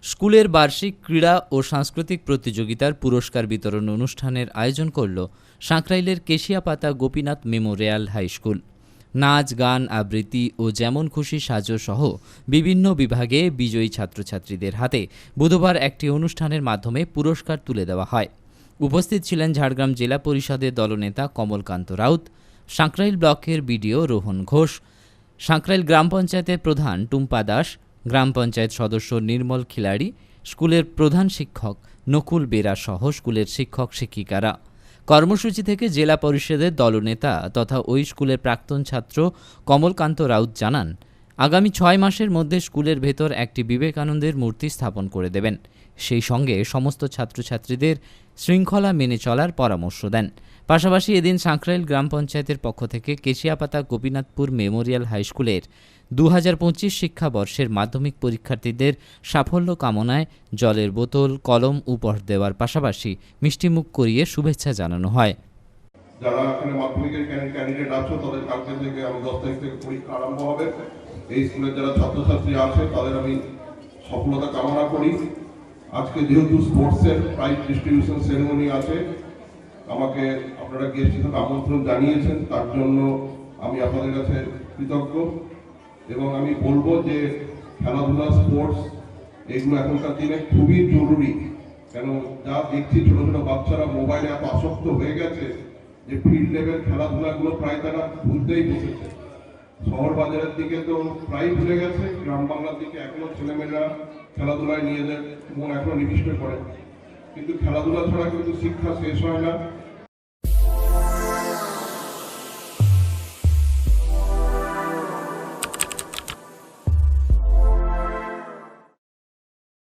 স্কুলের বার্ষিক ক্রীড়া ও সাংস্কৃতিক প্রতিযোগিতার পুরস্কার বিতরণ অনুষ্ঠানের আয়োজন করল সাঁকরাইলের Keshiapata Gopinath memorial high school. নাচ, গান, আবৃত্তি ও যেমন খুশি সাজো সহ বিভিন্ন বিভাগে বিজয়ী ছাত্রছাত্রীদের হাতে বুধবার একটি অনুষ্ঠানের মাধ্যমে পুরস্কার তুলে দেওয়া হয়। উপস্থিত ছিলেন ঝাড়গ্রাম জেলা পরিষদের দলনেতা কমলকান্ত রাউত, সাঁকরাইল ব্লকের বিডিও রোহন ঘোষ, সাঁকরাইল গ্রাম পঞ্চায়েতের প্রধান টুম্পা দাস, গ্রাম পঞ্চায়েত সদস্য নির্মল খিলাড়ি, স্কুলের প্রধান শিক্ষক নকুল বেরা সহ স্কুলের শিক্ষক শিক্ষিকারা। কর্মসূচি থেকে জেলা পরিষদের দলনেতা তথা ওই স্কুলের প্রাক্তন ছাত্র কমলকান্ত রাউত জানান, আগামী 6 মাসের মধ্যে স্কুলের ভেতর একটি বিবেকানন্দের মূর্তি স্থাপন করে দেবেন। সেই সঙ্গে সমস্ত ছাত্রছাত্রীদের শৃঙ্খলা মেনে চলার পরামর্শ দেন। পাশাপাশি এদিন সাঁকরাইল গ্রাম পঞ্চায়েতের পক্ষ থেকে কেশিয়াপাতা গোপীনাথপুর মেমোরিয়াল হাই স্কুলের 2025 শিক্ষাবর্ষের মাধ্যমিক পরীক্ষার্থীদের সাফল্য কামনায় জলের বোতল, কলম উপহার দেওয়ার পাশাপাশি মিষ্টিমুখ করিয়ে শুভেচ্ছা জানানো হয়। যারা এখানে মাধ্যমিকের ক্যান্ডিডেট আছো তাদের কালকে থেকে 10 তারিখ থেকে পরীক্ষা আরম্ভ হবে। এই স্কুলের যারা ছাত্রছাত্রী আছে তাদের আমি সফলতা কামনা করি। আজকে যেহেতু স্পোর্টসের প্রাইজ ডিস্ট্রিবিউশন সেরেমনি আছে, আমাকে আপনারা গেস্ট হিসেবে আমন্ত্রণ জানিয়েছেন, তার জন্য আমি আপনাদের কাছে কৃতজ্ঞ। এবং আমি বলবো যে খেলাধুলা, স্পোর্টস এগুলো এখনকার দিনে খুবই জরুরি। কেন যা দেখছি ছোট ছোট বাচ্চারা মোবাইলে এত আসক্ত হয়ে গেছে যে ফিল্ড লেভেল খেলাধুলাগুলো প্রায় তারা ভুলতেই বসেছে। শহর বাজারের দিকে তো প্রায় ভুলে গেছে, গ্রাম বাংলার দিকে এখনো ছেলেমেয়েরা খেলাধুলায় নিজেদের মন এখনো নিবিষ্ট করে। কিন্তু খেলাধুলা ছাড়া কিন্তু শিক্ষা শেষ হয় না।